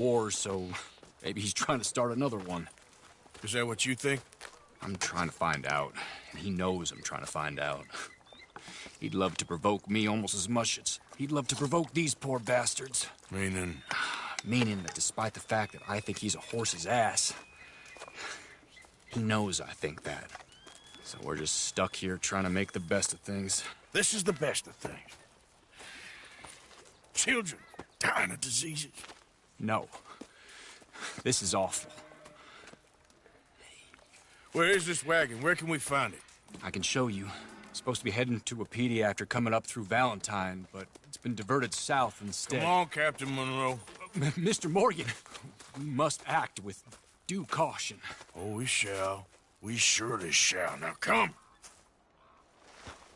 war, so maybe he's trying to start another one. Is that what you think? I'm trying to find out, and he knows I'm trying to find out. He'd love to provoke me almost as much as he'd love to provoke these poor bastards. Meaning? Meaning that despite the fact that I think he's a horse's ass, he knows I think that. So we're just stuck here trying to make the best of things. This is the best of things. Children dying of diseases. No. This is awful. Where is this wagon? Where can we find it? I can show you. Supposed to be heading to a PD after coming up through Valentine, but it's been diverted south instead. Come on, Captain Monroe. Mr. Morgan, we must act with due caution. Oh, we shall. We surely shall. Now come.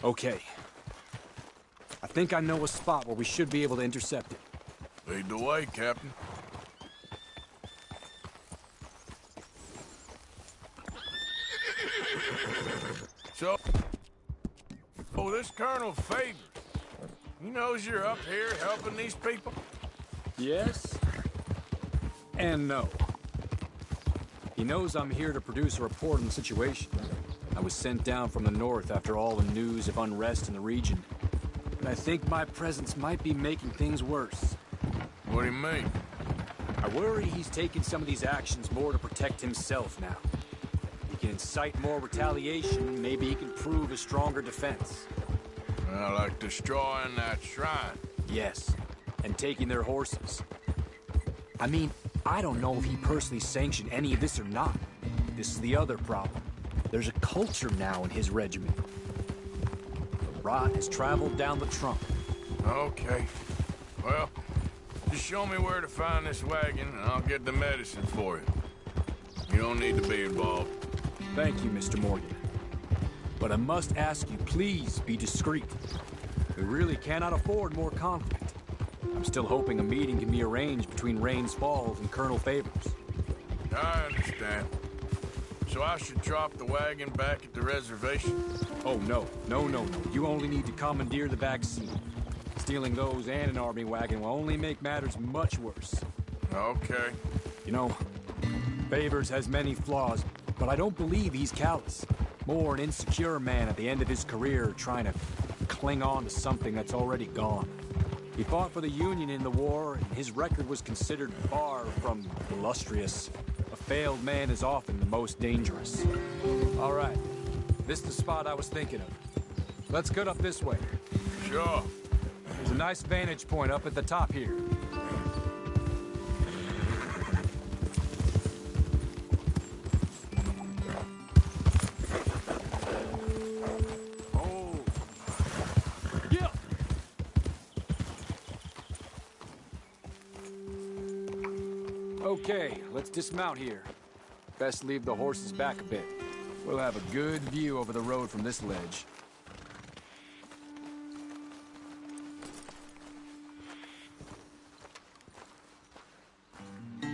Okay. I think I know a spot where we should be able to intercept it. Lead the way, Captain. So, this Colonel Favors, he knows you're up here helping these people? Yes. And no. He knows I'm here to produce a report on the situation. I was sent down from the north after all the news of unrest in the region. But I think my presence might be making things worse. What do you mean? I worry he's taking some of these actions more to protect himself now. He can incite more retaliation, maybe he can prove a stronger defense. Well, like destroying that shrine. Yes, and taking their horses. I mean, I don't know if he personally sanctioned any of this or not. This is the other problem. There's a culture now in his regiment. The rot has traveled down the trunk. Okay. Well, just show me where to find this wagon, and I'll get the medicine for you. You don't need to be involved. Thank you, Mr. Morgan. But I must ask you, please be discreet. We really cannot afford more conflict. I'm still hoping a meeting can be arranged between Rains Falls and Colonel Favors. I understand. So I should drop the wagon back at the reservation? Oh, no. No. You only need to commandeer the back seat. Stealing those and an army wagon will only make matters much worse. Okay. You know, Favors has many flaws, but I don't believe he's callous. More an insecure man at the end of his career trying to cling on to something that's already gone. He fought for the Union in the war, and his record was considered far from illustrious. A failed man is often the most dangerous. All right, this is the spot I was thinking of. Let's get up this way. Sure. There's a nice vantage point up at the top here. Okay, let's dismount here. Best leave the horses back a bit. We'll have a good view over the road from this ledge. The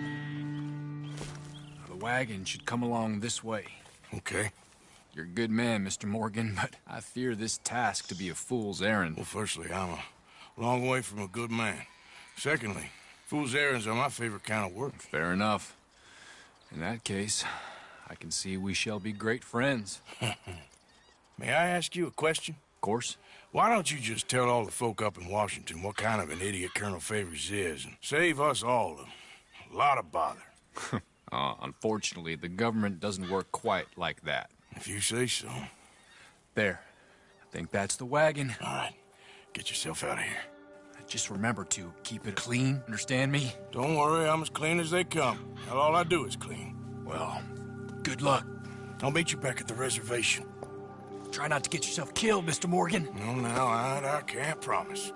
wagon should come along this way. Okay. You're a good man, Mr. Morgan, but I fear this task to be a fool's errand. Well, firstly, I'm a long way from a good man. Secondly, fool's errands are my favorite kind of work. Fair enough. In that case, I can see we shall be great friends. May I ask you a question? Of course. Why don't you just tell all the folk up in Washington what kind of an idiot Colonel Favors is and save us all a lot of bother? Unfortunately, the government doesn't work quite like that. If you say so. There. I think that's the wagon. All right. Get yourself out of here. Just remember to keep it clean, understand me? Don't worry, I'm as clean as they come. Hell, all I do is clean. Well, good luck. I'll meet you back at the reservation. Try not to get yourself killed, Mr. Morgan. No, now, I can't promise.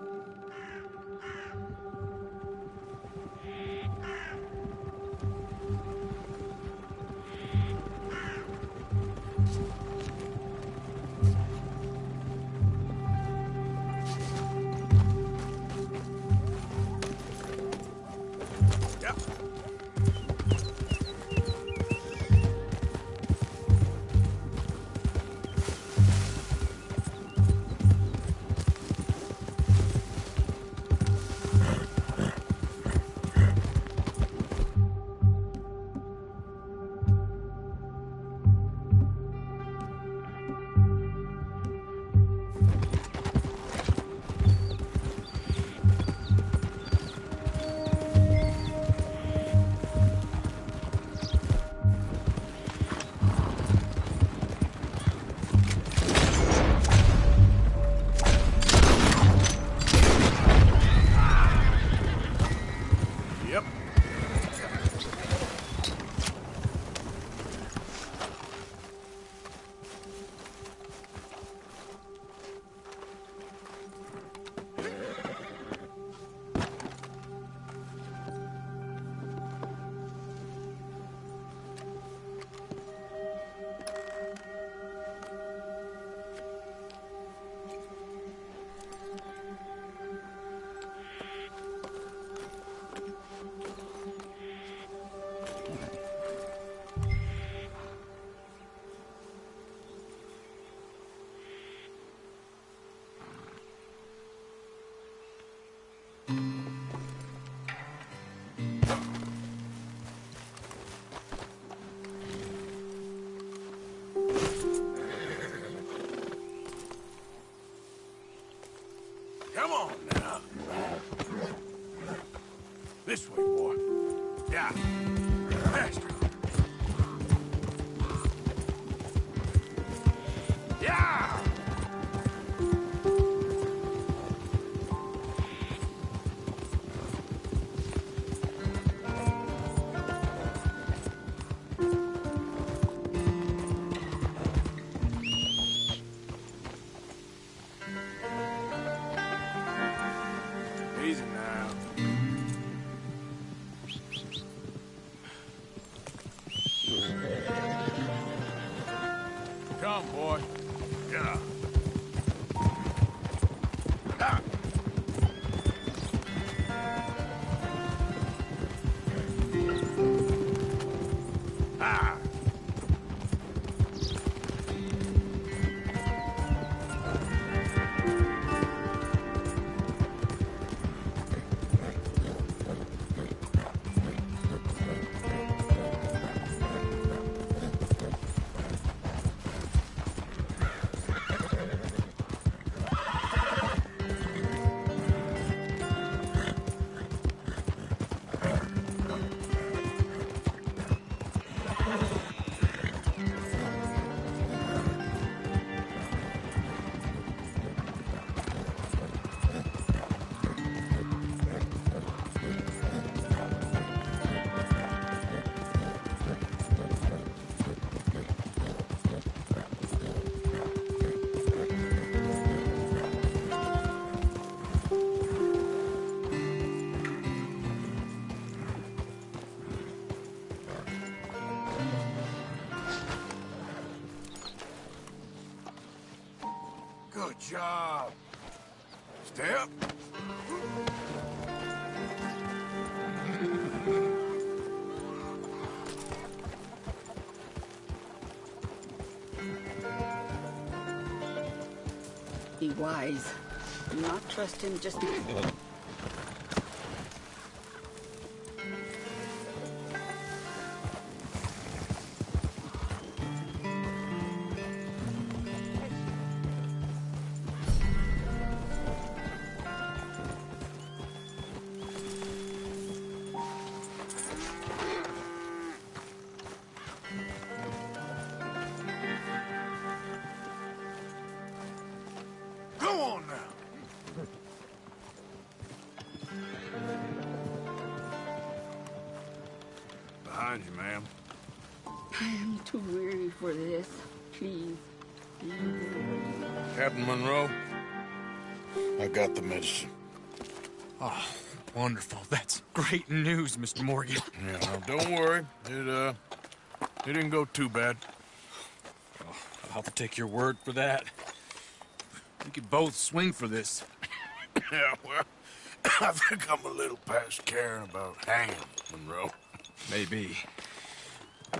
Yeah. Faster. Yeah! Easy now. Come, boy. Yeah. Ah. Ah. Good job. Step. Be wise. Do not trust him just because... Go on now. Behind you, ma'am. I am too weary for this. Please. Captain Monroe, I got the medicine. Oh, wonderful. That's great news, Mr. Morgan. Yeah, now, don't worry. It didn't go too bad. Oh, I'll have to take your word for that. We could both swing for this. Yeah, well, I think I'm a little past caring about hanging, Monroe. Maybe.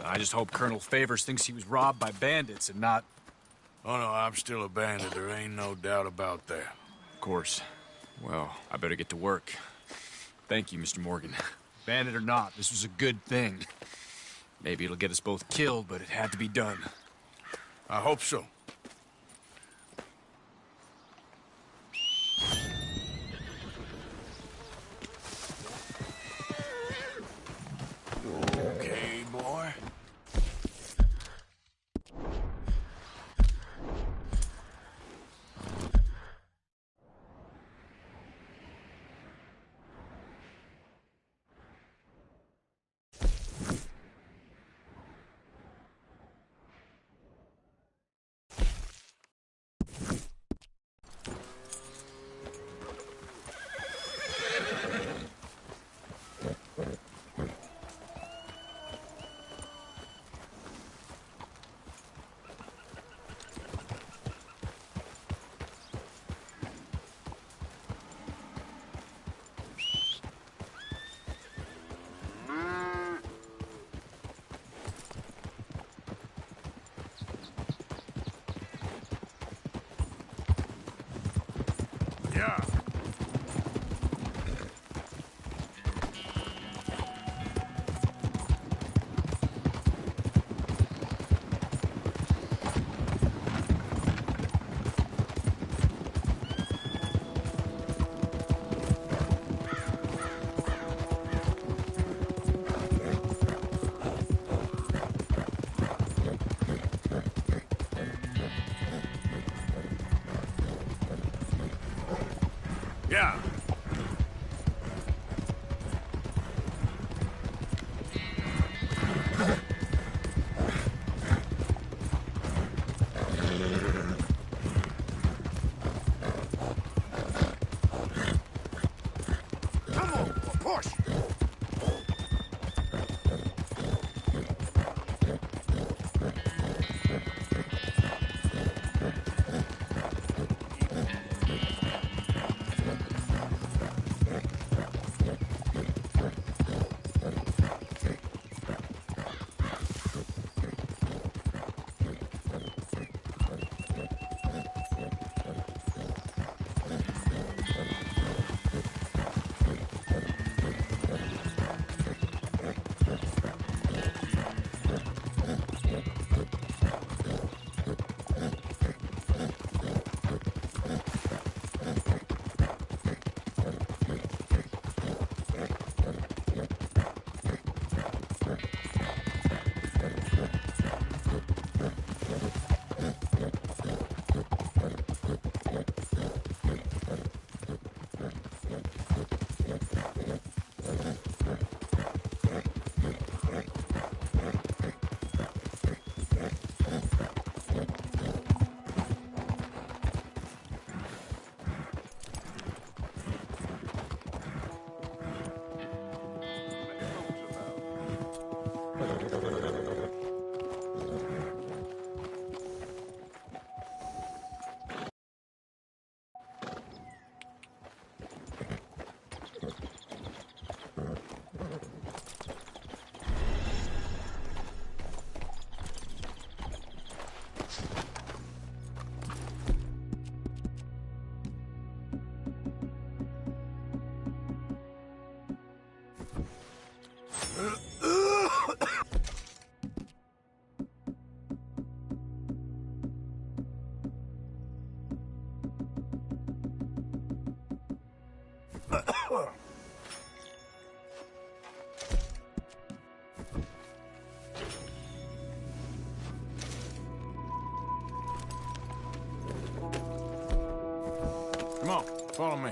I just hope Colonel Favors thinks he was robbed by bandits and not... Oh, no, I'm still a bandit. There ain't no doubt about that. Of course. Well, I better get to work. Thank you, Mr. Morgan. Bandit or not, this was a good thing. Maybe it'll get us both killed, but it had to be done. I hope so. Okay, boy. Yeah. Yeah. Come on, push! Come on, follow me.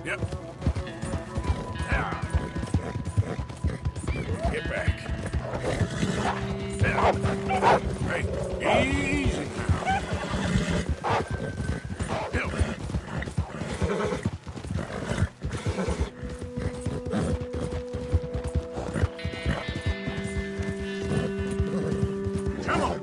Yep. Yeah. Get back. Yeah. Hey, easy now. Help. Come on.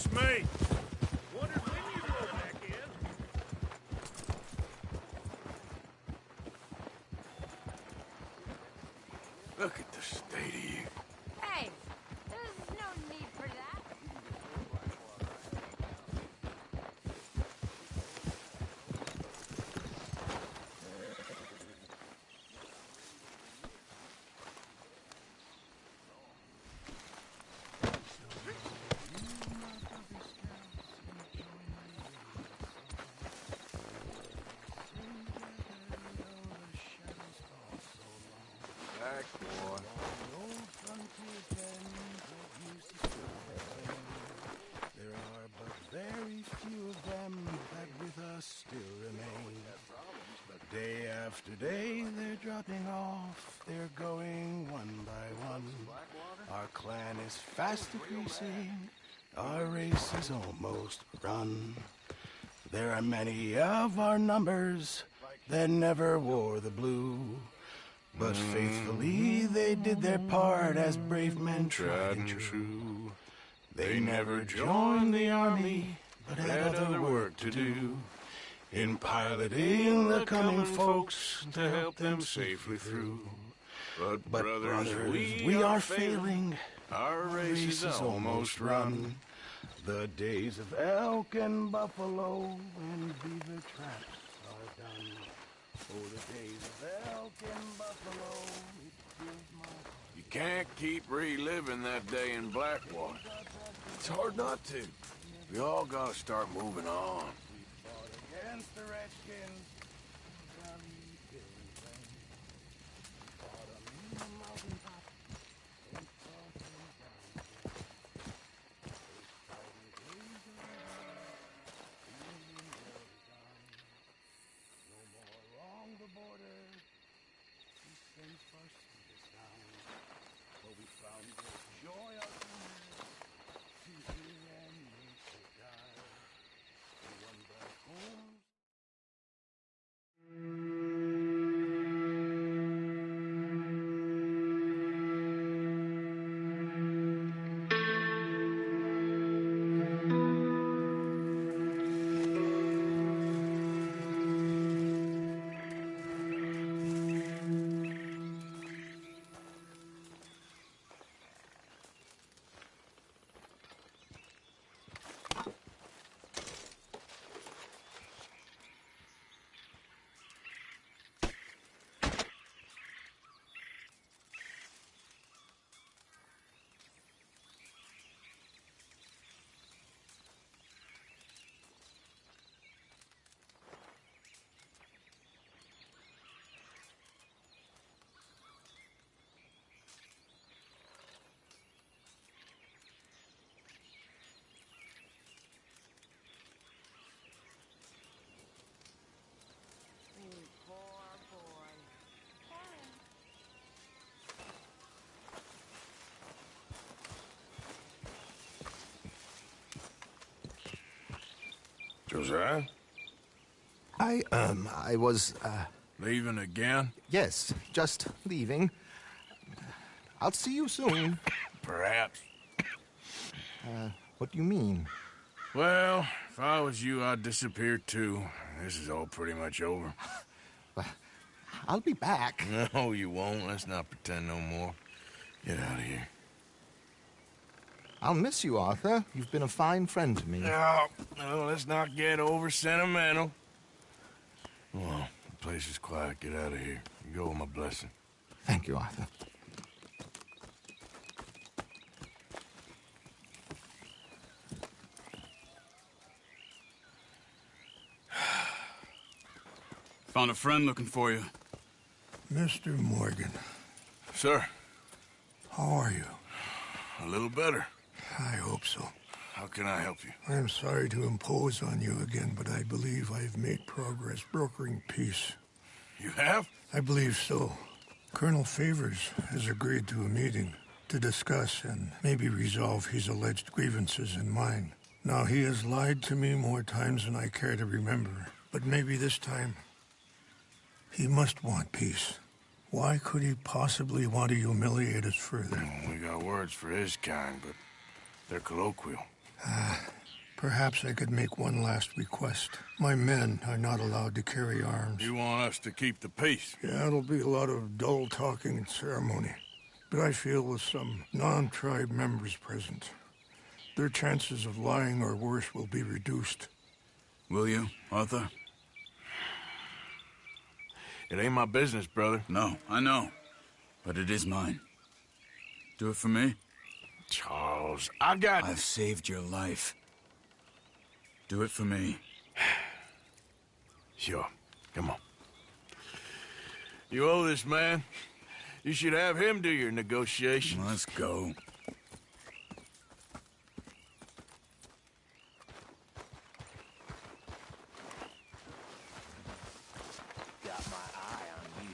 It's me. Wondered when you'd roll back in. Look at the state of you. Hey, there's no need for that. Back, boy. There are but very few of them that with us still remain. Day after day they're dropping off, they're going one by one. Our clan is fast decreasing, our race is almost run. There are many of our numbers that never wore the blue. But faithfully they did their part as brave men tried and true. They never joined the army, but had other work to do in piloting the coming folks to help them safely through. But, But brothers, we are failing. Our race is almost run. The days of elk and buffalo and beaver traps are done. Oh, the days of elk and buffalo, it fills my heart. You can't keep reliving that day in Blackwater. It's hard not to. We all gotta start moving on. Fought against the Redskins, valley killing them. Fought 'em in the mountaintop, and fought 'em down again. Those fighting days are over, feeling well done. No more along the border, we sent for sweetest sound. For we found great joy out there, to hear and nature die. We won back home. Poor boy. Josiah? I was, Leaving again? yes, just leaving. I'll see you soon. Perhaps. What do you mean? Well, if I was you, I'd disappear too. This is all pretty much over. I'll be back. No, you won't. Let's not pretend no more. Get out of here. I'll miss you, Arthur. You've been a fine friend to me. No, let's not get over sentimental. Well, the place is quiet. Get out of here. You go with my blessing. Thank you, Arthur. Found a friend looking for you. Mr. Morgan, Sir, how are you? a little better. I hope so. How can I help you? I am sorry to impose on you again, but I believe I've made progress brokering peace. You have? I believe so. Colonel Favors has agreed to a meeting to discuss and maybe resolve his alleged grievances and mine. Now, he has lied to me more times than I care to remember, but maybe this time he must want peace. Why could he possibly want to humiliate us further? We got words for his kind, but they're colloquial. Perhaps I could make one last request. My men are not allowed to carry arms. You want us to keep the peace? Yeah, it'll be a lot of dull talking and ceremony. But I feel with some non-tribe members present, their chances of lying or worse will be reduced. Will you, Arthur? It ain't my business, brother. No, I know. But it is mine. Do it for me? Charles, I got... I've saved your life. Do it for me. Sure. Come on. You owe this man. You should have him do your negotiations. Let's go. Got my eye on you.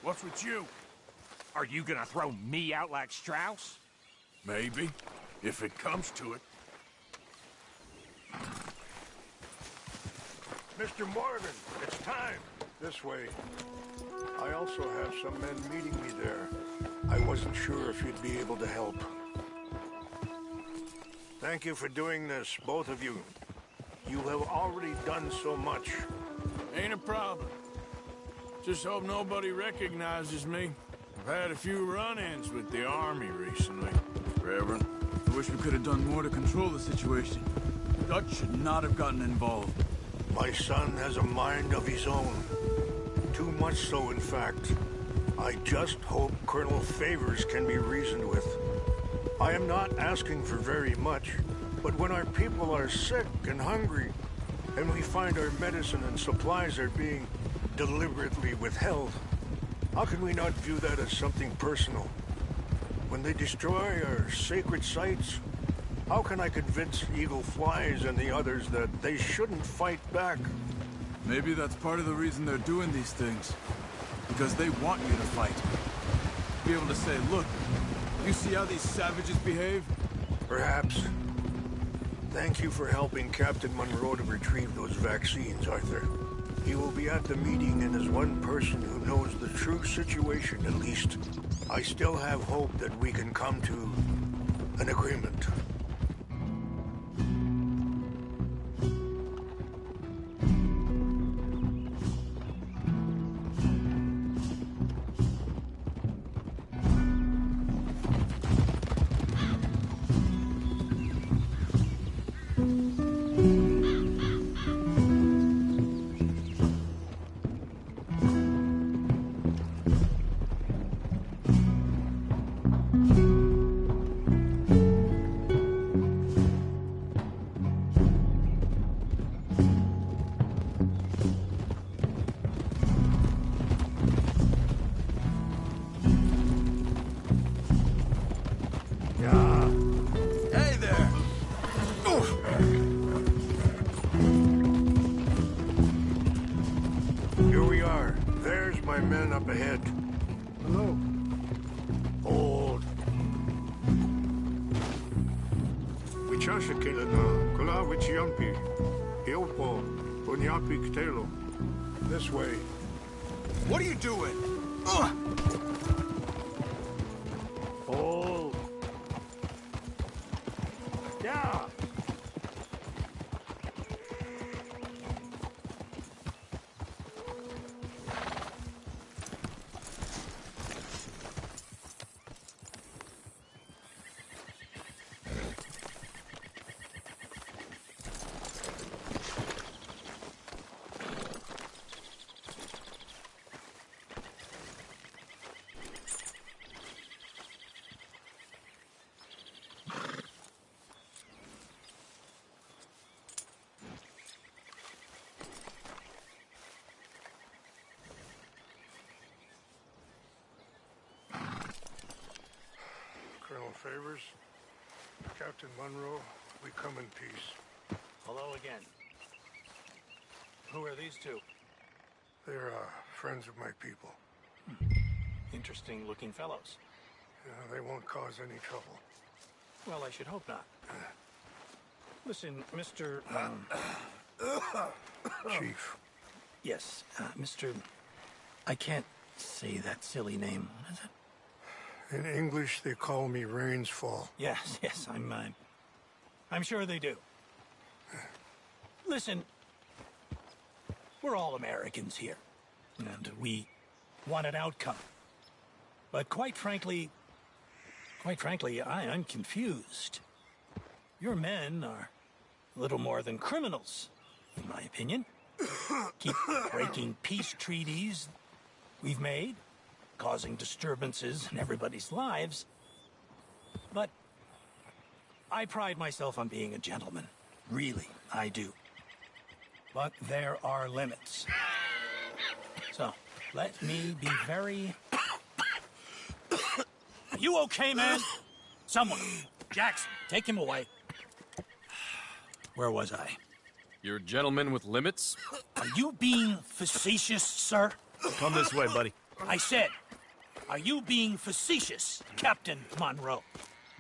What's with you? Are you gonna throw me out like Strauss? Maybe, if it comes to it. Mr. Morgan, it's time. This way. I also have some men meeting me there. I wasn't sure if you'd be able to help. Thank you for doing this, both of you. You have already done so much. Ain't a problem. Just hope nobody recognizes me. I've had a few run-ins with the army recently. Reverend, I wish we could have done more to control the situation. Dutch should not have gotten involved. My son has a mind of his own. Too much so, in fact. I just hope Colonel Favors can be reasoned with. I am not asking for very much, but when our people are sick and hungry, and we find our medicine and supplies are being deliberately withheld, how can we not view that as something personal? When they destroy our sacred sites, how can I convince Eagle Flies and the others that they shouldn't fight back? Maybe that's part of the reason they're doing these things. Because they want you to fight. Be able to say, look, you see how these savages behave? Perhaps. Thank you for helping Captain Monroe to retrieve those vaccines, Arthur. He will be at the meeting and is one person who knows the true situation, at least. I still have hope that we can come to an agreement. Hey there! Here we are. There's my men up ahead. Hello. Hold. Wichashakila na kula wichiampi. Hilpo. Bunyapi ktelo. This way. What are you doing? Hold. Yeah. Colonel Favors, Captain Monroe, we come in peace. Hello again. Who are these two? They're friends of my people. Interesting looking fellows. Yeah, they won't cause any trouble. Well, I should hope not. Listen, Mr. Chief. Yes, Mr. I can't say that silly name. What is it? In English, they call me Rainsfall. Yes, I'm sure they do. Listen, we're all Americans here, and we want an outcome. But quite frankly, I'm confused. Your men are a little more than criminals, in my opinion. Keep breaking peace treaties we've made, causing disturbances in everybody's lives. But I pride myself on being a gentleman. Really, I do. But there are limits. So, let me be very... Are you okay, man? Someone. Jackson, take him away. Where was I? You're a gentleman with limits? Are you being facetious, sir? Come this way, buddy. I said, are you being facetious, Captain Monroe?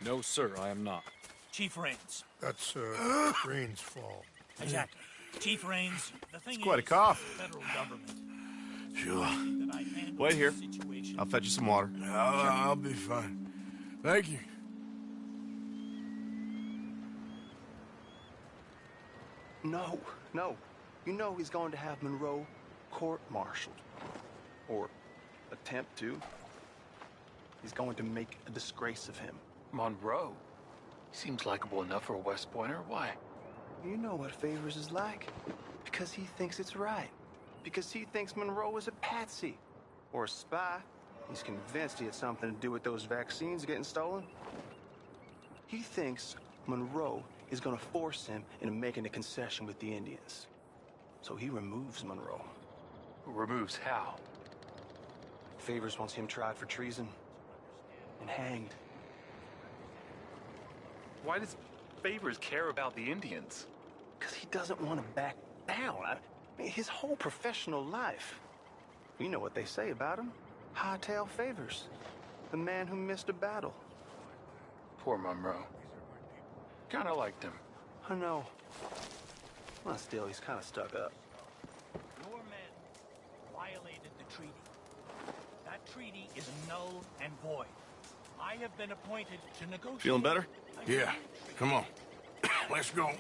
No, sir, I am not. Chief Raines. That's, Rainsfall. Exactly. Chief Raines, the thing It's quite a is, cough. the federal government. Sure. That I handle Wait here. the situation. I'll fetch you some water. I'll be fine. Thank you. No. You know he's going to have Monroe court-martialed. Or attempt to. He's going to make a disgrace of him. Monroe? He seems likable enough for a West Pointer. Why? You know what Favors is like. Because he thinks it's right. Because he thinks Monroe is a patsy. Or a spy. He's convinced he had something to do with those vaccines getting stolen. He thinks Monroe is going to force him into making a concession with the Indians. So he removes Monroe. Removes how? Favors wants him tried for treason and hanged. Why does Favors care about the Indians? Because he doesn't want to back down. I mean, his whole professional life. You know what they say about him. Hightail Favors. The man who missed a battle. Poor Monroe. Kinda liked him. I know. Well, still, he's kind of stuck up. Your men violated the treaty. That treaty is null and void. I have been appointed to negotiate... Feeling better? Yeah, come on. Let's go.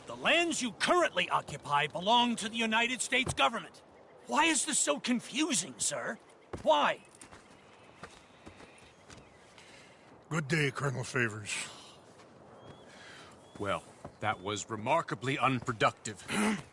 The lands you currently occupy belong to the United States government. Why is this so confusing, sir? Why? Good day, Colonel Favors. Well, that was remarkably unproductive.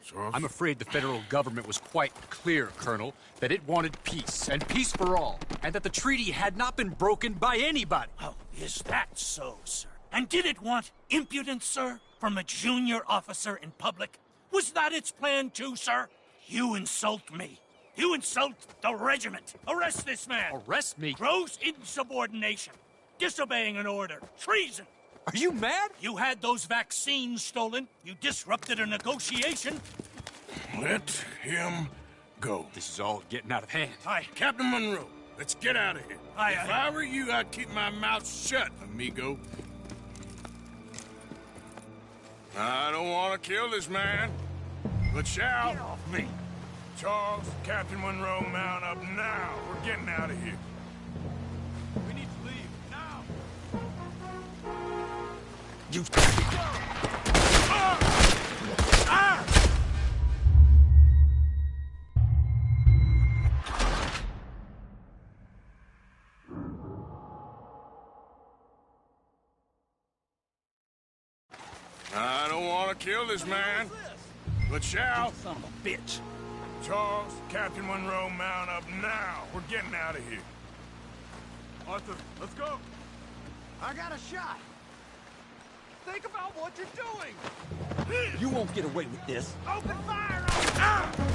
So, I'm afraid the federal government was quite clear, Colonel, that it wanted peace, and peace for all, and that the treaty had not been broken by anybody. Oh, is that so, sir? And did it want impudence, sir, from a junior officer in public? Was that its plan too, sir? You insult me. You insult the regiment. Arrest this man. Arrest me? Gross insubordination. Disobeying an order. Treason. Are you mad? You had those vaccines stolen. You disrupted a negotiation. let him go. This is all getting out of hand. Captain Monroe, let's get out of here. If I were you, I'd keep my mouth shut, amigo. I don't want to kill this man, but shall. Get off me. Charles, Captain Monroe, mount up now. We're getting out of here. We need to leave now. You... I don't want to kill this man, but shall. Son of a bitch. Charles, Captain Monroe, mount up now. We're getting out of here. Arthur, let's go. I got a shot. Think about what you're doing. You won't get away with this. Open fire on him.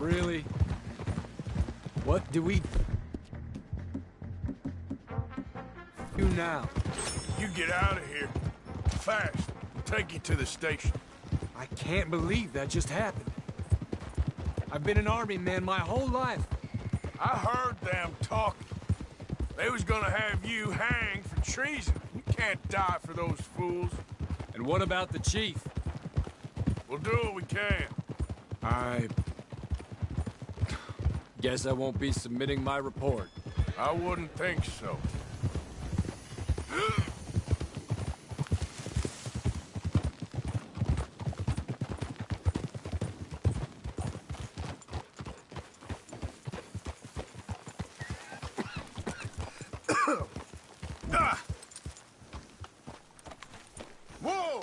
Really? What do we do now? You get out of here. Fast. Take you to the station. I can't believe that just happened. I've been an army man my whole life. I heard them talking. They was gonna have you hanged for treason. You can't die for those fools. And what about the chief? We'll do what we can. I guess I won't be submitting my report. I wouldn't think so. Whoa!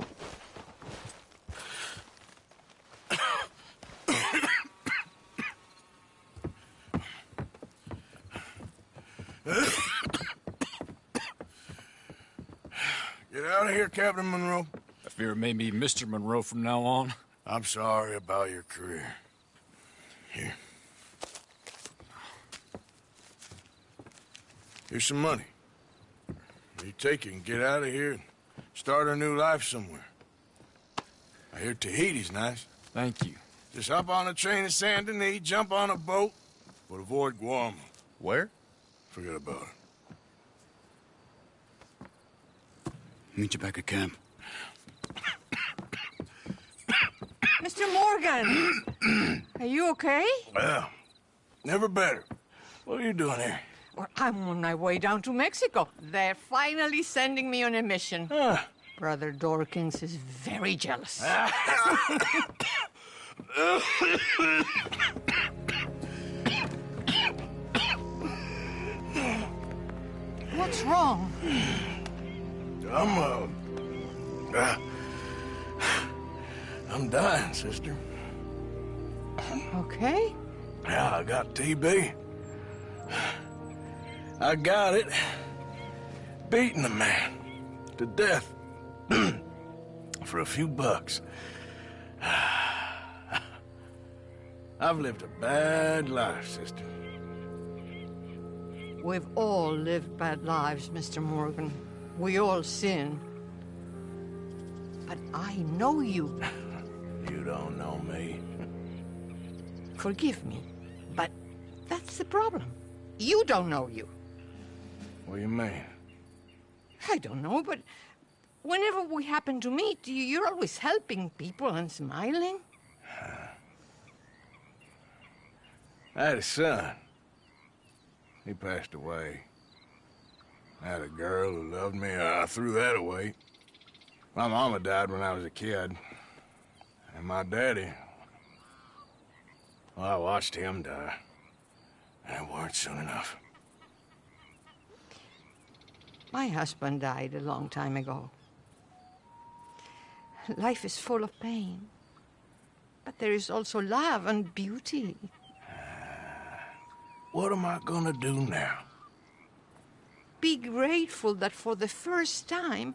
Get out of here, Captain Monroe. I fear it may be Mr. Monroe from now on. I'm sorry about your career. Here. Here's some money. You take it and get out of here and start a new life somewhere. I hear Tahiti's nice. Thank you. Just hop on a train to Saint Denis, jump on a boat, but avoid Guam. Where? Forget about it. Meet you back at camp. Mr. Morgan! Are you okay? Well, never better. What are you doing here? Well, I'm on my way down to Mexico. They're finally sending me on a mission. Brother Dorkins is very jealous. What's wrong? I'm dying, sister. Okay. Yeah, I got TB. I got it. Beating a man to death for a few bucks. I've lived a bad life, sister. We've all lived bad lives, Mr. Morgan. We all sin. But I know you. You don't know me. Forgive me, but that's the problem. You don't know you. What do you mean? I don't know, but whenever we happen to meet, you're always helping people and smiling. I had a son. He passed away. I had a girl who loved me. I threw that away. My mama died when I was a kid. And my daddy... well, I watched him die. And it weren't soon enough. My husband died a long time ago. Life is full of pain. But there is also love and beauty. What am I gonna do now? Be grateful that for the first time,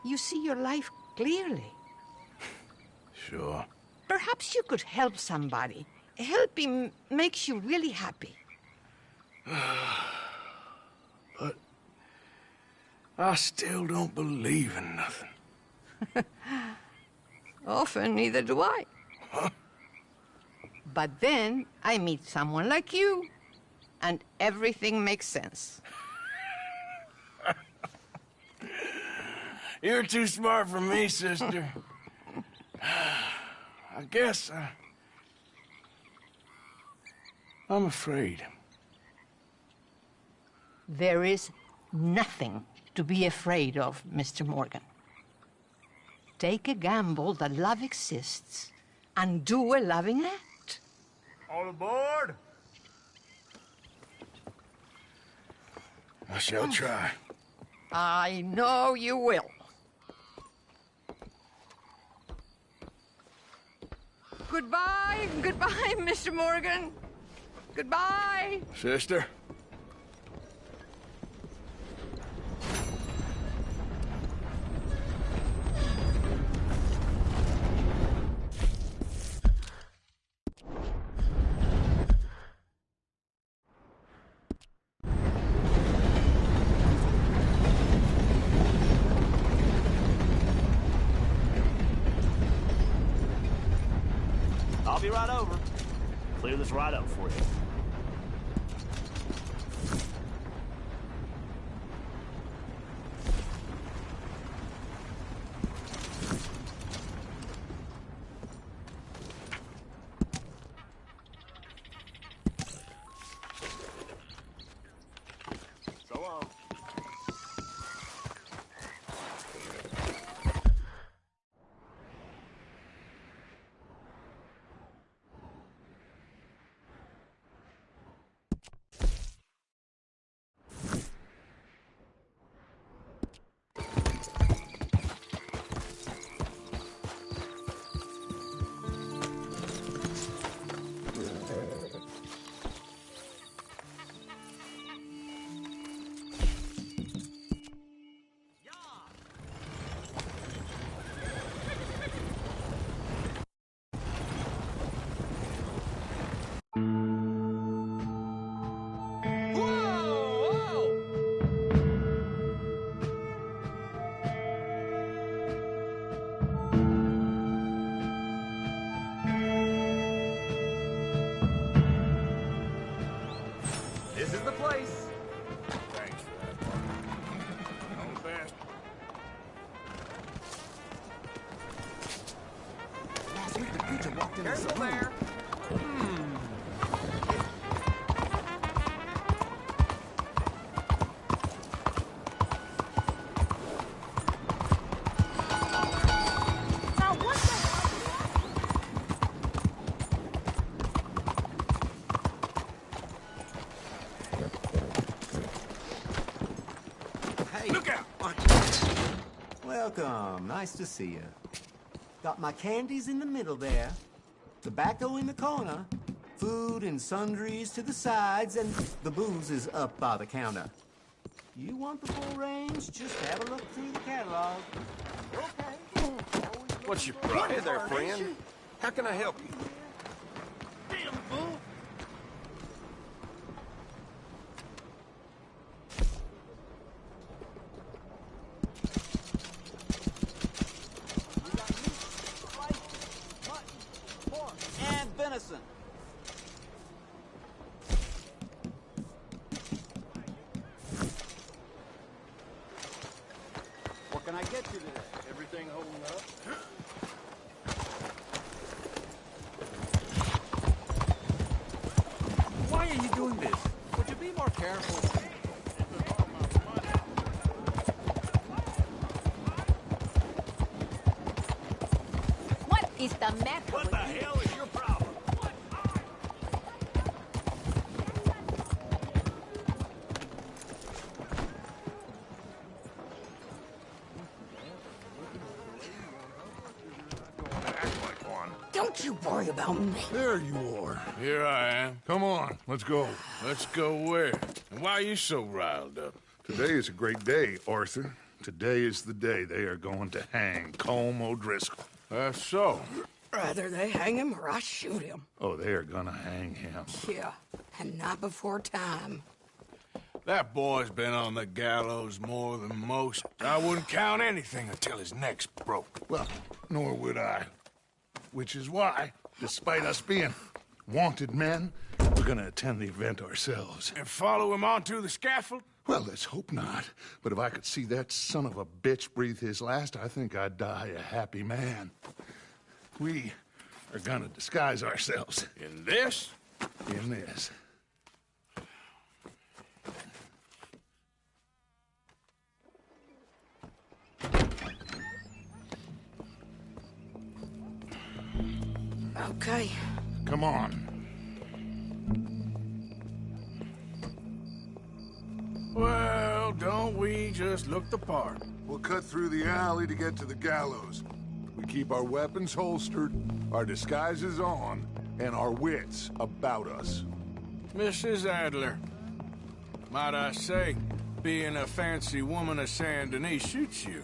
you see your life clearly. Sure. Perhaps you could help somebody. Helping makes you really happy. But I still don't believe in nothing. Often, neither do I. Huh? But then I meet someone like you, and everything makes sense. You're too smart for me, sister. I guess I'm afraid. There is nothing to be afraid of, Mr. Morgan. Take a gamble that love exists and do a loving act. All aboard! I shall try. I know you will. Goodbye, goodbye, Mr. Morgan. Goodbye. Sister? be right over. Clear this right up for you. So long. This is the place. Thanks for that, partner. All the best. Last week the preacher walked in Careful this room. there. Hey, Look out! Welcome. Nice to see you. Got my candies in the middle there, tobacco in the corner, food and sundries to the sides, and the booze is up by the counter. You want the full range? Just have a look through the catalog. Okay. What's your problem? Hey there, friend. How can I help you? Damn fool! And venison. What can I get you today? Everything holding up? Why are you doing this? Would you be more careful? What is the matter What with the you? hell is your problem? Act like one. Don't you worry about me. There you are. Here I am. Come on, let's go. Let's go where? And why are you so riled up? Today is a great day, Arthur. Today is the day they are going to hang Colm O'Driscoll. That's so. Rather they hang him or I shoot him. Oh, they are gonna hang him. Yeah, and not before time. That boy's been on the gallows more than most. I wouldn't count anything until his neck's broke. Well, nor would I. Which is why, despite us being wanted men, we're gonna attend the event ourselves. And follow him onto the scaffold? Well, let's hope not. But if I could see that son of a bitch breathe his last, I think I'd die a happy man. We are gonna disguise ourselves. In this? In this. Okay. Come on. Well, don't we just look the part? We'll cut through the alley to get to the gallows. We keep our weapons holstered, our disguises on, and our wits about us. Mrs. Adler, might I say, being a fancy woman of Saint Denis suits you.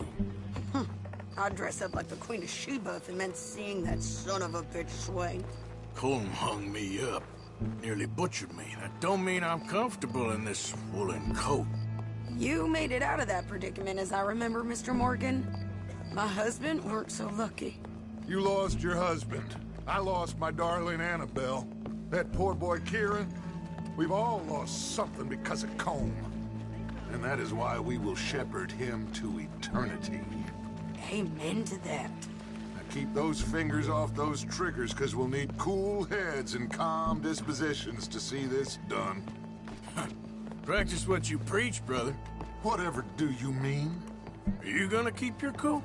I'd dress up like the Queen of Sheba if it meant seeing that son of a bitch swing. Colm hung me up, nearly butchered me. That don't mean I'm comfortable in this woolen coat. You made it out of that predicament, as I remember, Mr. Morgan. My husband weren't so lucky. You lost your husband. I lost my darling Annabelle. That poor boy Kieran. We've all lost something because of Combe. And that is why we will shepherd him to eternity. Amen to that. Now keep those fingers off those triggers, because we'll need cool heads and calm dispositions to see this done. Practice what you preach, brother. Whatever do you mean? Are you gonna keep your cool?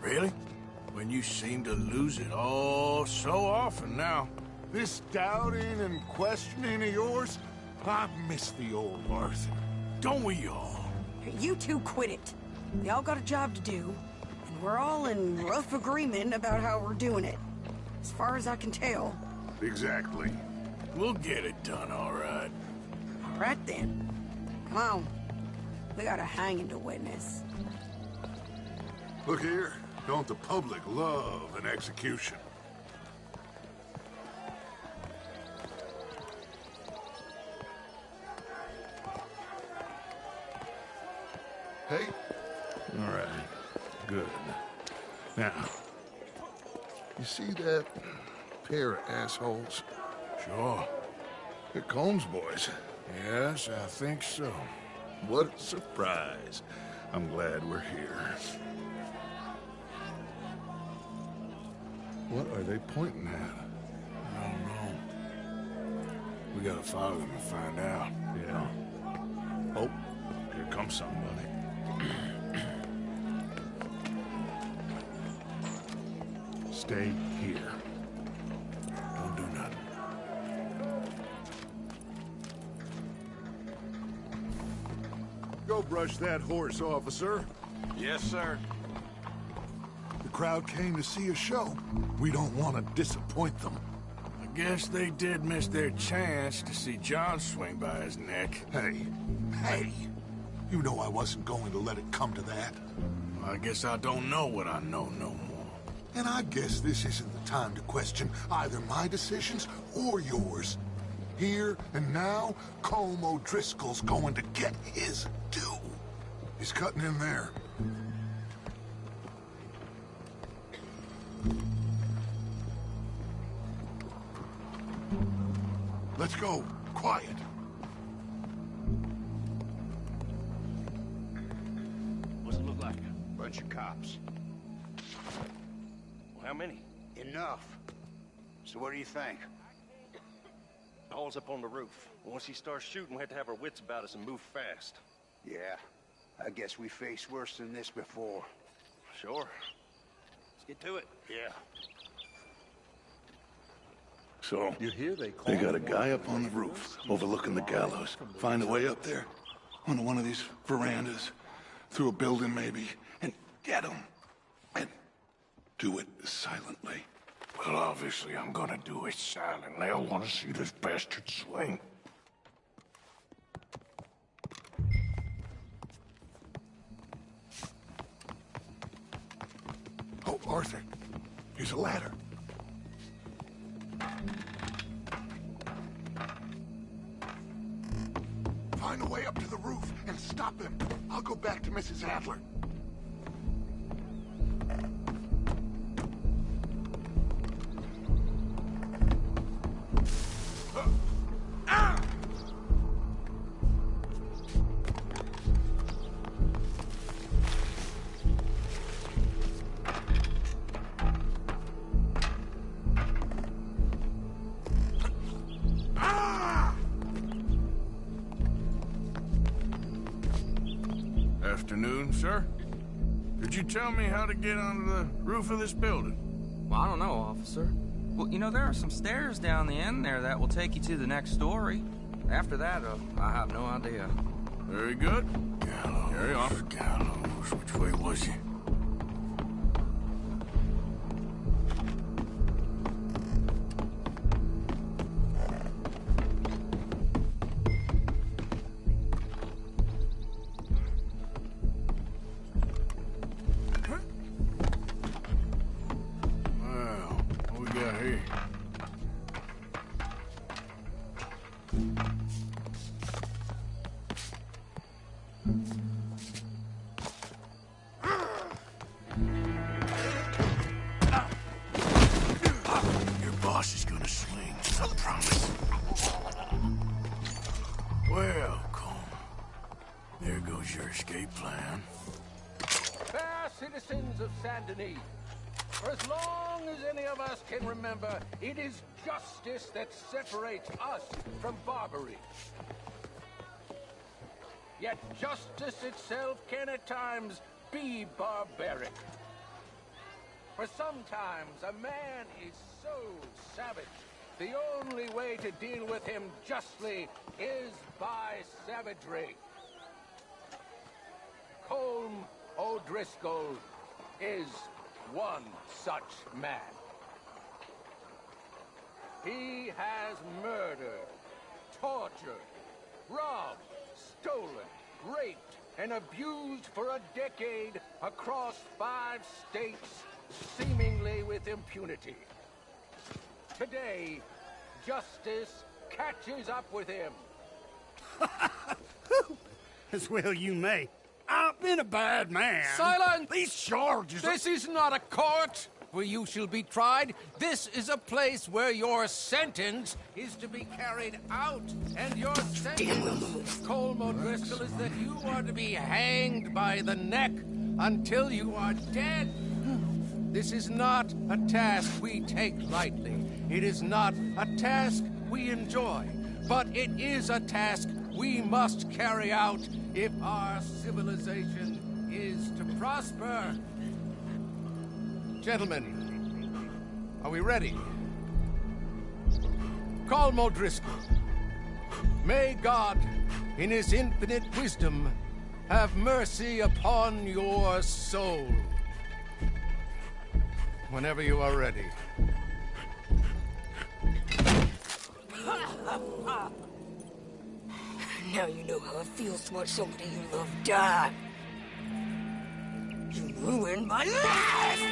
Really? When you seem to lose it all so often now. This doubting and questioning of yours, I miss the old Arthur. Don't we all? You two quit it. We all got a job to do, and we're all in rough agreement about how we're doing it. As far as I can tell. Exactly. We'll get it done, all right. All right then. Come on. We got a hanging to witness. Look here. Don't the public love an execution? Hey? All right. Good. Now, you see that pair of assholes? Sure. They're Combs boys. Yes, I think so. What a surprise. I'm glad we're here. What are they pointing at? I don't know. We gotta follow them and find out. Yeah. Oh, here comes somebody. Stay here. Don't do nothing. Go brush that horse, officer. Yes, sir. The crowd came to see a show. We don't want to disappoint them. I guess they did miss their chance to see John swing by his neck. Hey, you know I wasn't going to let it come to that. I guess I don't know what I know no more. And I guess this isn't the time to question either my decisions or yours. Here and now, Colm O'Driscoll's going to get his due. He's cutting in there. Let's go. Quiet. What's it look like? Bunch of cops. Well, how many? Enough. So what do you think? Paul's up on the roof. Once he starts shooting, we have to have our wits about us and move fast. Yeah, I guess we faced worse than this before. Sure. Let's get to it. Yeah. So, You hear they got a guy up on the roof, overlooking the gallows. Find a way up there, onto one of these verandas, through a building maybe, and get him. And do it silently. Well, obviously I'm gonna do it silently. I want to see this bastard swing. Oh, Arthur, here's a ladder. Find a way up to the roof and stop him. I'll go back to Mrs. Adler. Afternoon, sir. Could you tell me how to get onto the roof of this building? Well, I don't know, officer. Well, you know, there are some stairs down the end there that will take you to the next story. After that, I have no idea. Very good. Gallows. Carry on. Gallows. Which way was he? goes your escape plan. Fair citizens of Saint Denis, for as long as any of us can remember, it is justice that separates us from Barbary. Yet justice itself can at times be barbaric. For sometimes a man is so savage, the only way to deal with him justly is by savagery. Colm O'Driscoll is one such man. He has murdered, tortured, robbed, stolen, raped, and abused for a decade across 5 states, seemingly with impunity. Today, justice catches up with him. As well you may. I've been a bad man. Silence! These charges are... This is not a court where you shall be tried. This is a place where your sentence is to be carried out. And your sentence, Colm O'Driscoll, is that you are to be hanged by the neck until you are dead. This is not a task we take lightly. It is not a task we enjoy. But it is a task we must carry out if our civilization is to prosper. Gentlemen, are we ready? Colm O'Driscoll, may God, in his infinite wisdom, have mercy upon your soul. Whenever you are ready. Now you know how it feels to watch somebody you love die. You ruined my life!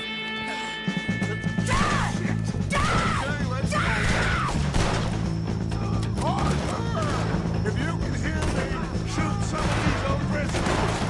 Arthur! If you can hear me, shoot some of these O'Driscolls!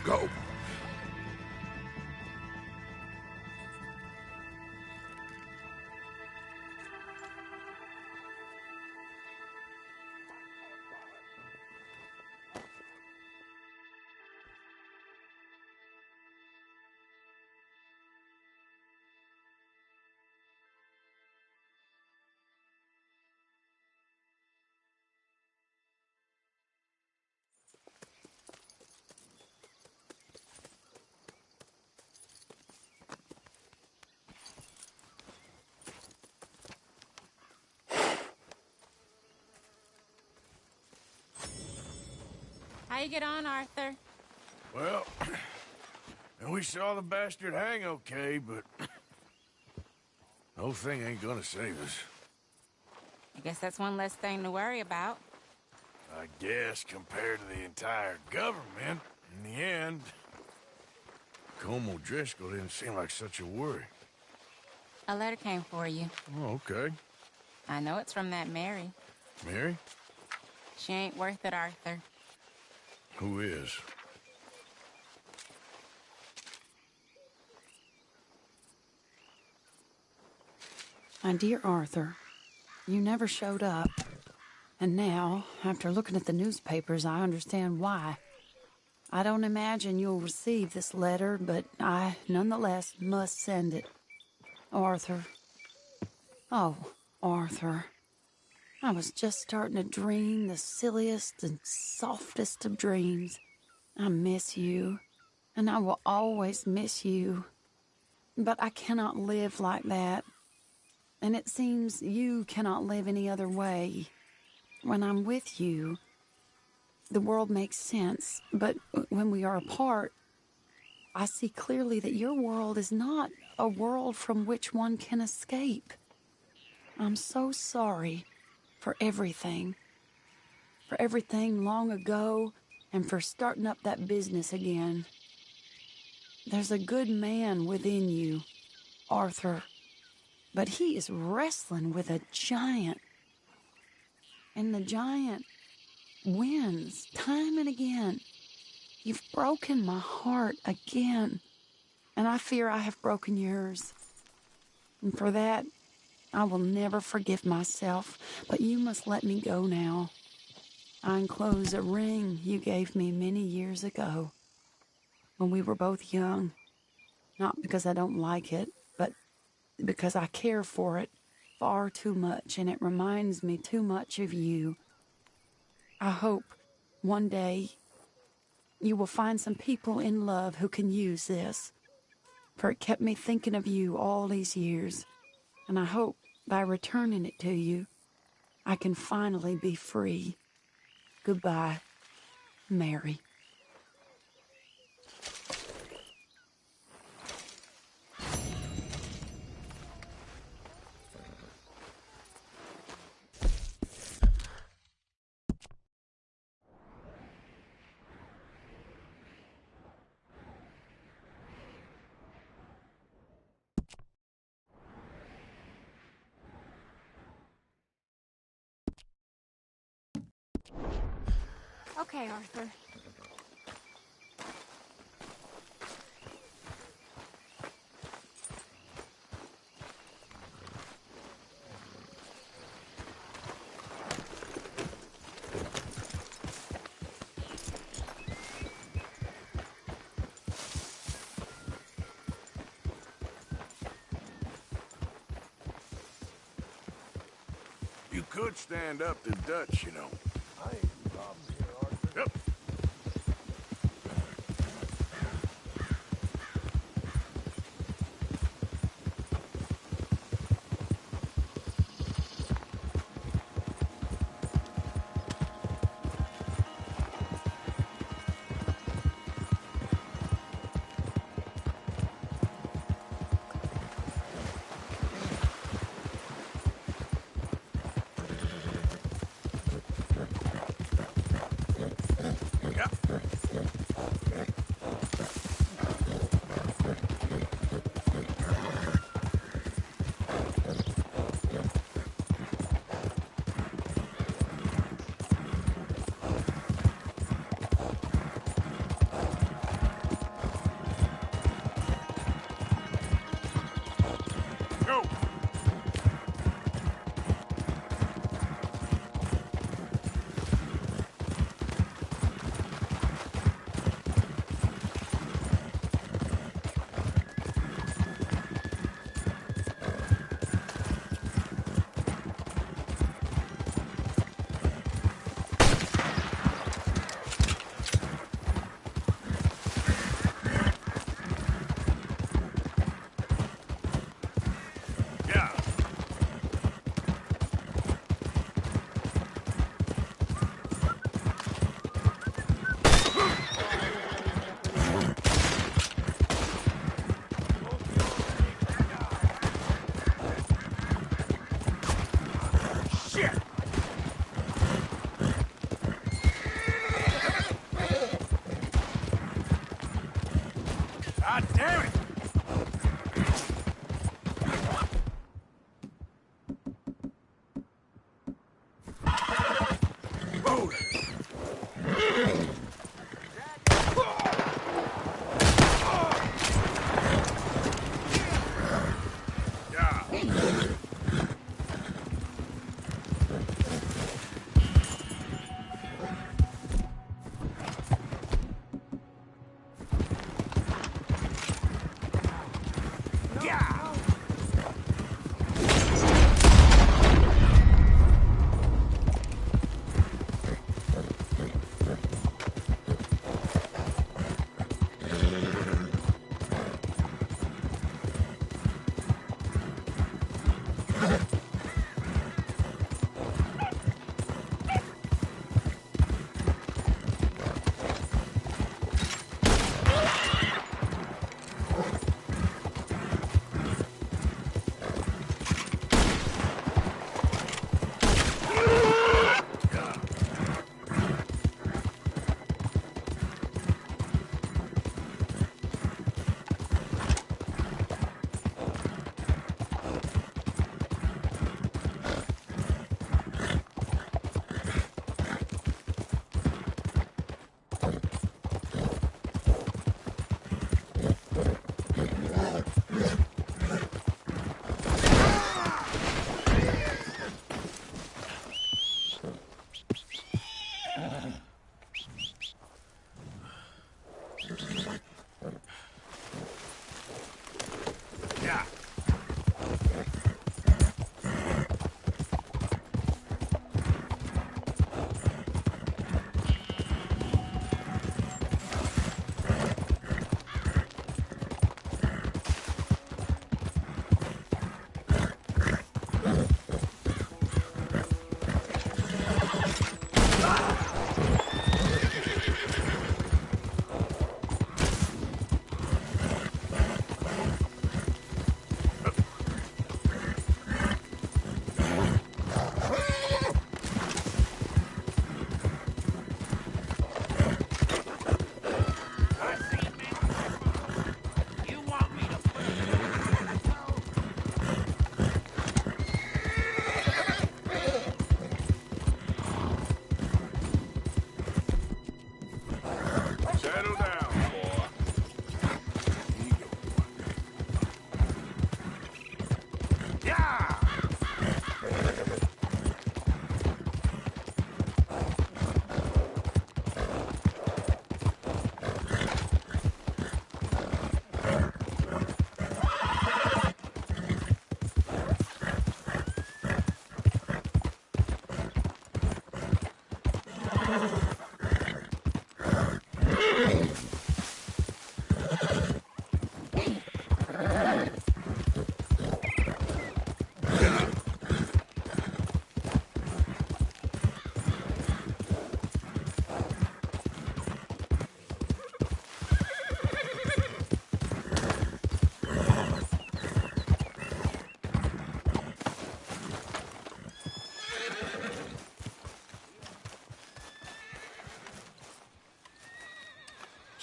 Go. How you get on, Arthur? Well, and we saw the bastard hang okay, but the whole thing ain't gonna save us. I guess that's one less thing to worry about. I guess compared to the entire government, in the end, Colm O'Driscoll didn't seem like such a worry. A letter came for you. Oh, okay. I know it's from that Mary. Mary? She ain't worth it, Arthur. Who is? My dear Arthur, you never showed up. And now, after looking at the newspapers, I understand why. I don't imagine you'll receive this letter, but I, nonetheless, must send it. Arthur. Oh, Arthur. I was just starting to dream the silliest and softest of dreams. I miss you, and I will always miss you. But I cannot live like that. And it seems you cannot live any other way. When I'm with you, the world makes sense. But when we are apart, I see clearly that your world is not a world from which one can escape. I'm so sorry for everything. For everything long ago, and for starting up that business again. There's a good man within you, Arthur. But he is wrestling with a giant. And the giant wins time and again. You've broken my heart again. And I fear I have broken yours. And for that, I will never forgive myself. But you must let me go now. I enclose a ring you gave me many years ago, when we were both young. Not because I don't like it, but because I care for it far too much, and it reminds me too much of you. I hope one day you will find some people in love who can use this, for it kept me thinking of you all these years, and I hope by returning it to you, I can finally be free. Goodbye, Mary. Okay, Arthur. You could stand up to Dutch, you know. I ain't the problem here, Arthur. Yep. God damn it!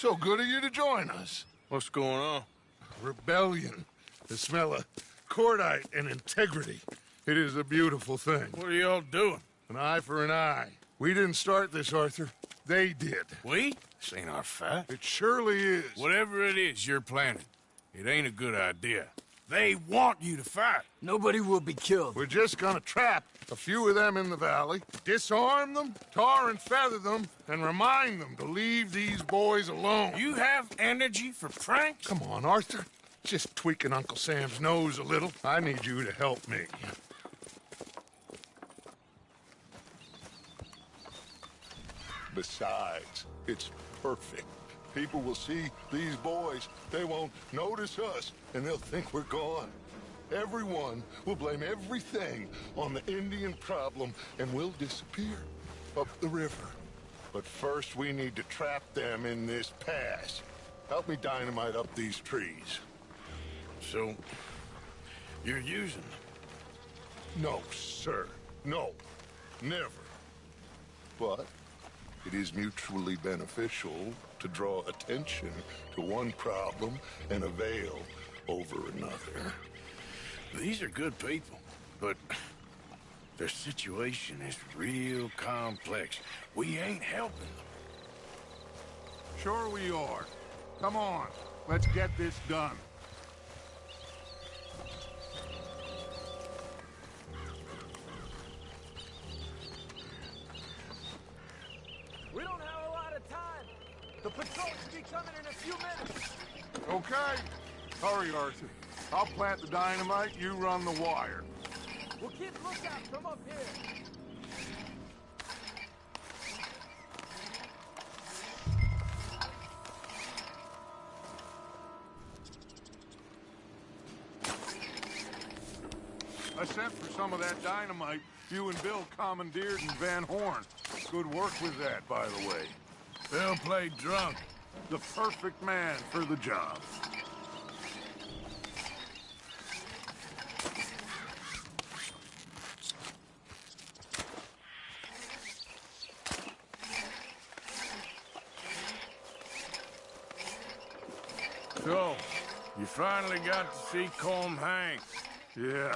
So good of you to join us. What's going on? Rebellion. The smell of cordite and integrity. It is a beautiful thing. What are y'all doing? An eye for an eye. We didn't start this, Arthur. They did. We? This ain't our fight. It surely is. Whatever it is you're planning, it ain't a good idea. They want you to fight. Nobody will be killed. We're just gonna trap a few of them in the valley, disarm them, tar and feather them, and remind them to leave these boys alone. You have energy for pranks? Come on, Arthur. Just tweaking Uncle Sam's nose a little. I need you to help me. Besides, it's perfect. People will see these boys. They won't notice us, and they'll think we're gone. Everyone will blame everything on the Indian problem, and we'll disappear up the river. But first, we need to trap them in this pass. Help me dynamite up these trees. So, you're using them? No, sir. No. Never. But it is mutually beneficial to draw attention to one problem and avail over another. These are good people, but their situation is real complex. We ain't helping them. Sure we are. Come on, let's get this done. We don't have a lot of time. The patrol should be coming in a few minutes. Okay. Hurry, Arthur. I'll plant the dynamite, you run the wire. We'll keep lookout from up here. I sent for some of that dynamite you and Bill commandeered in Van Horn. Good work with that, by the way. Bill played drunk. The perfect man for the job. So, you finally got to see Colm hang. Yeah.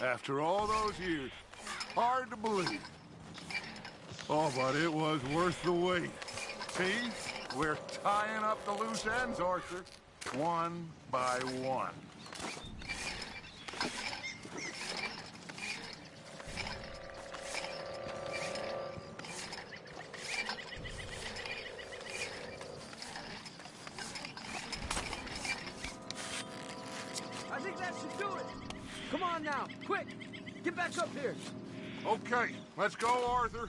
After all those years. Hard to believe. Oh, but it was worth the wait. See? We're tying up the loose ends, Arthur. One by one. I think that should do it. Come on now, quick. Get back up here. Okay, let's go, Arthur.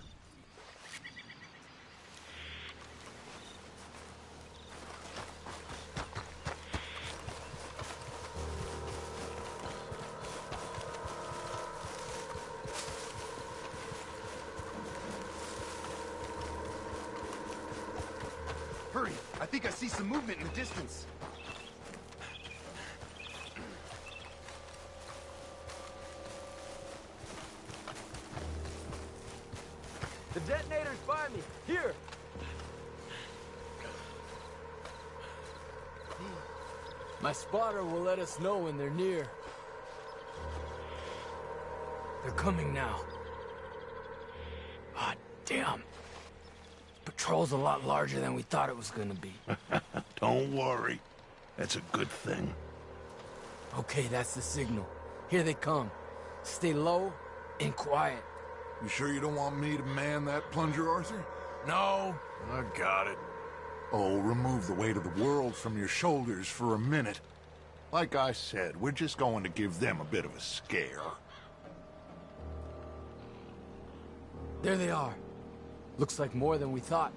Hurry! I think I see some movement in the distance. The detonator's by me. Here. My spotter will let us know when they're near. They're coming now. Ah, damn. Patrol's a lot larger than we thought it was gonna be. Don't worry. That's a good thing. Okay, that's the signal. Here they come. Stay low and quiet. You sure you don't want me to man that plunger, Arthur? No, I got it. Oh, remove the weight of the world from your shoulders for a minute. Like I said, we're just going to give them a bit of a scare. There they are. Looks like more than we thought.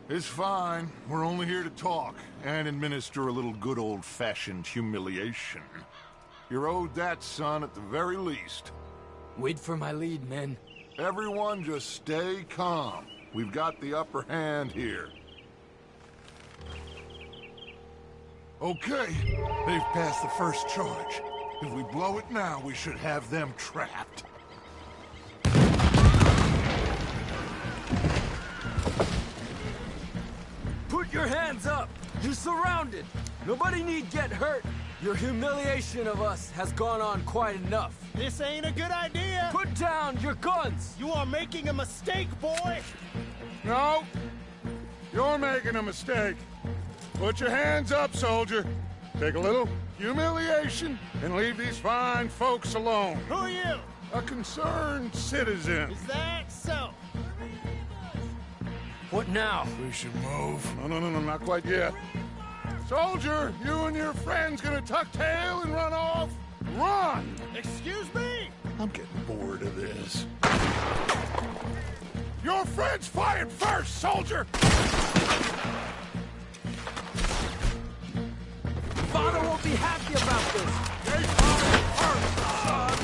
It's fine. We're only here to talk and administer a little good old-fashioned humiliation. You're owed that, son, at the very least. Wait for my lead, men. Everyone just stay calm. We've got the upper hand here. Okay, they've passed the first charge. If we blow it now, we should have them trapped. Put Keep your hands up! You're surrounded! Nobody need get hurt! Your humiliation of us has gone on quite enough. This ain't a good idea! Put down your guns! You are making a mistake, boy! No! You're making a mistake. Put your hands up, soldier. Take a little humiliation and leave these fine folks alone. Who are you? A concerned citizen. Is that so? What now? We should move. No, not quite yet. Soldier, you and your friend's gonna tuck tail and run off? Run! Excuse me? I'm getting bored of this. Your friend's fired first, soldier! Father won't be happy about this! They fired first, son!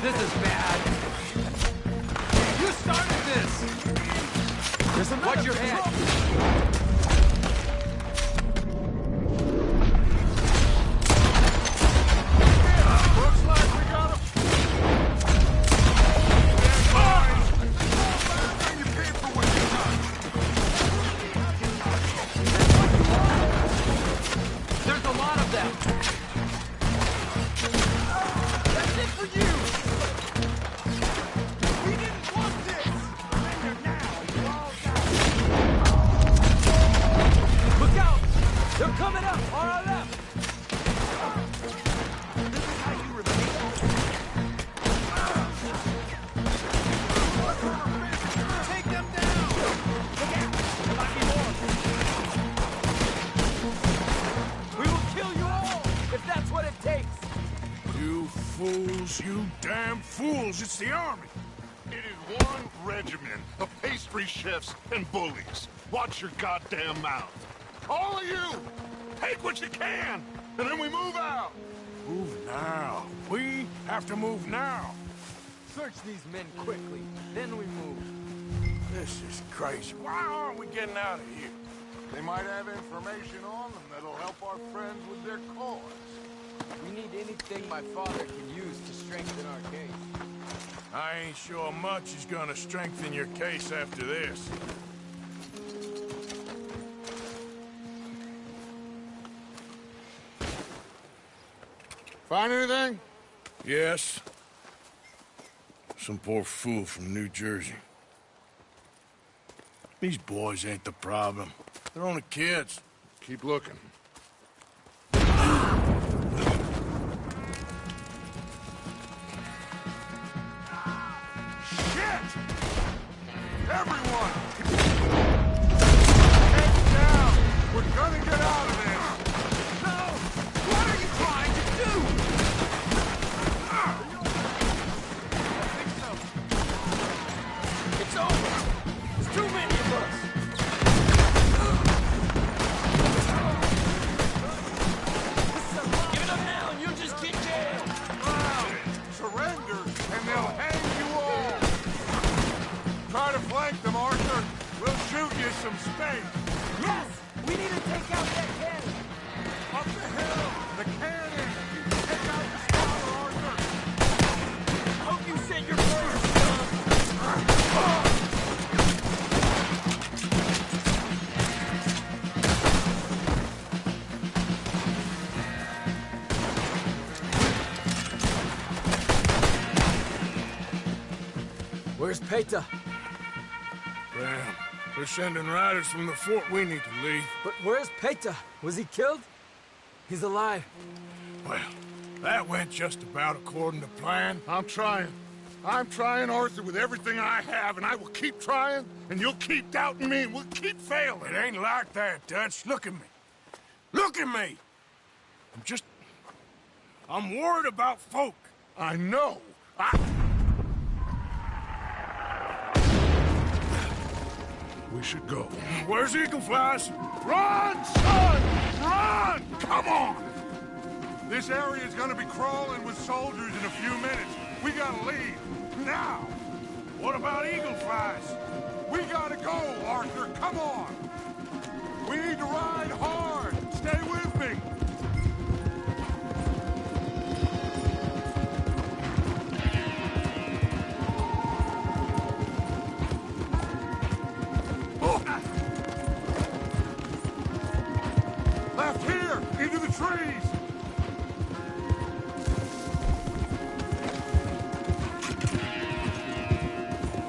This is bad. You started this! Watch your head! Looks like we got him! You paid for what you done! There's a lot of them! That's it for you! We didn't want this! Surrender now, you all die! Look out! They're coming up on our left! This is how you repay that? Take them down! Look out! There might be more! We will kill you all, if that's what it takes! You fools, you damn fools, it's the army! It is one regiment of pastry chefs and bullies. Watch your goddamn mouth. All of you, take what you can, and then we move out. Move now. We have to move now. Search these men quickly, then we move. This is crazy. Why aren't we getting out of here? They might have information on them that'll help our friends with their cause. We need anything my father can use to strengthen our case. I ain't sure much is gonna strengthen your case after this. Find anything? Yes. Some poor fool from New Jersey. These boys ain't the problem. They're only kids. Keep looking. Shit! Everyone! Head down! We're gonna get out of this! No! What are you trying to do? I think so. It's over! There's too many of us! Give it up now and you'll just get jailed! Surrender and they'll hang you all! Try to flank them, Arthur. We'll shoot you some space. Yes! We need to take out that cannon! Up the hill! The cannon! Take out the spotter, Arthur! I hope you said your prayers, son! Where's Peta? Damn. They're sending riders from the fort. We need to leave. But where's Peta? Was he killed? He's alive. Well, that went just about according to plan. I'm trying. I'm trying, Arthur, with everything I have, and I will keep trying, and you'll keep doubting me, and we'll keep failing. It ain't like that, Dutch. Look at me. Look at me! I'm worried about folk. I know. We should go. Where's Eagle Flies? Run, son! Run! Come on! This area's gonna be crawling with soldiers in a few minutes. We gotta leave. Now! What about Eagle Flies? We gotta go, Arthur. Come on! We need to ride hard. Stay with me. trees!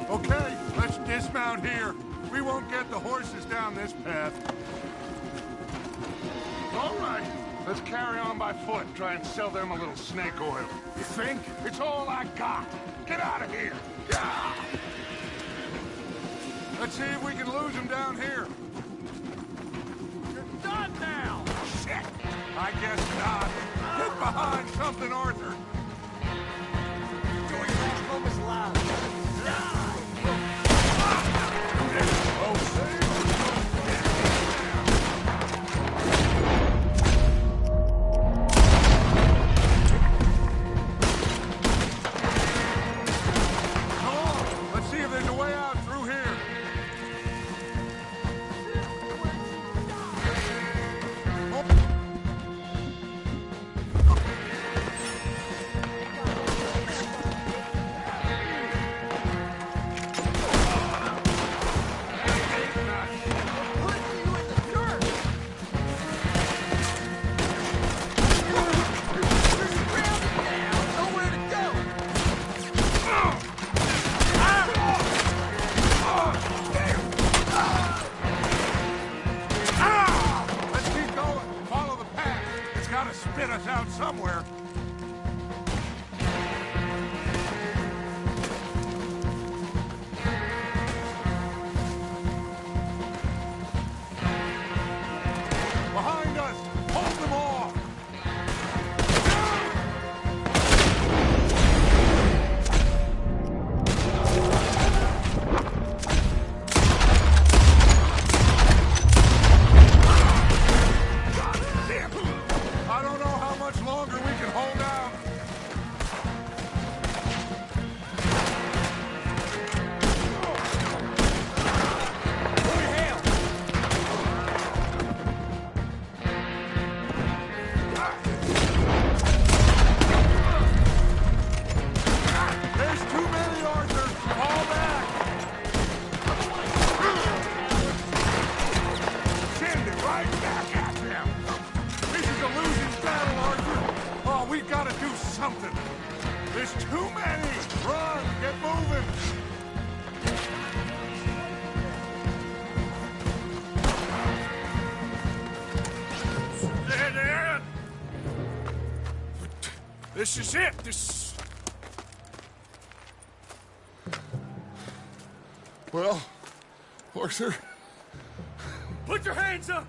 Okay, let's dismount here. We won't get the horses down this path. All right, let's carry on by foot. Try and sell them a little snake oil. You think? It's all I got. Get out of here. Yeah! Let's see if we can lose them down here. You're done now! Shit! I guess not. Get behind something, Arthur. Join back home is loud. Spit us out somewhere. Behind us! Hold them off! Longer we can hold out. There's too many, Arthur. Fall back. Send it right back at them. This is a losing battle, Arthur. Oh, we've got to do something. There's too many. Run, get moving. There. This is it. Well, Arthur. Put your hands up!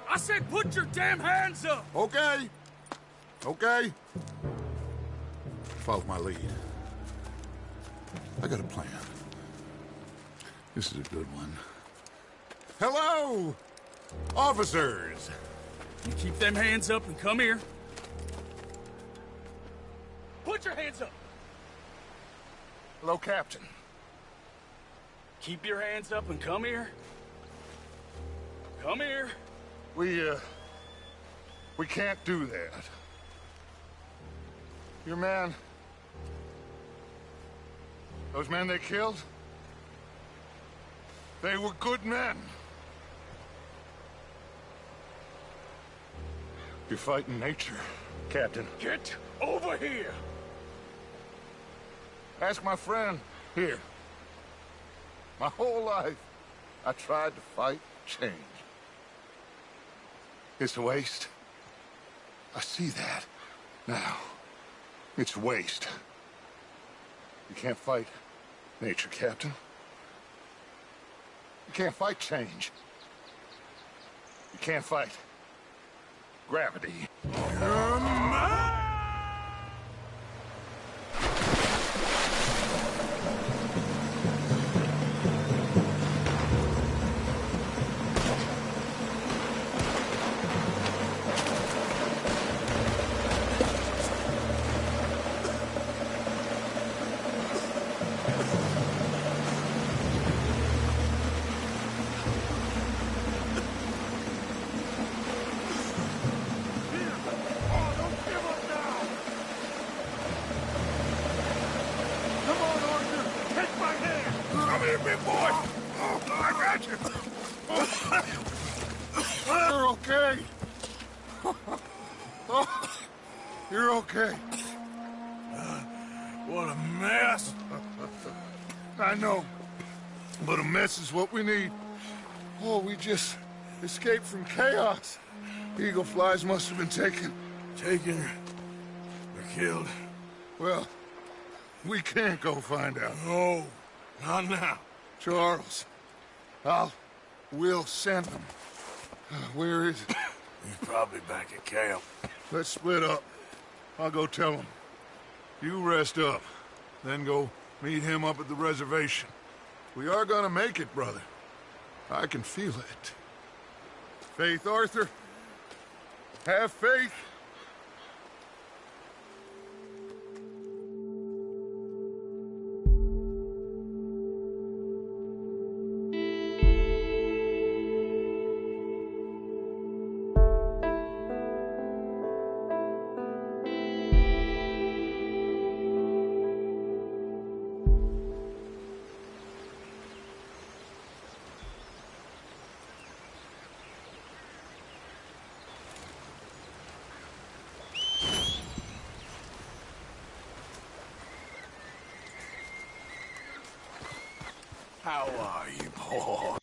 I said put your damn hands up! Okay. Okay. Follow my lead. I got a plan. This is a good one. Hello, officers! You keep them hands up and come here. Put your hands up! Hello, Captain. Keep your hands up and come here. Come here. We can't do that. Your man... Those men they killed? They were good men. You're fighting nature, Captain. Get over here! Ask my friend here. My whole life, I tried to fight change. It's a waste. I see that now. It's waste. You can't fight nature, Captain. You can't fight change. You can't fight gravity. Oh, you're okay. What a mess. I know, but a mess is what we need. Oh, we just escaped from chaos. Eagle flies must have been taken. Taken or killed? Well, we can't go find out. No, not now. Charles, we'll send them. Where is it? He's probably back at camp. Let's split up. I'll go tell him. You rest up, then go meet him up at the reservation. We are gonna make it, brother. I can feel it. Faith, Arthur. Have faith. How are you, boy?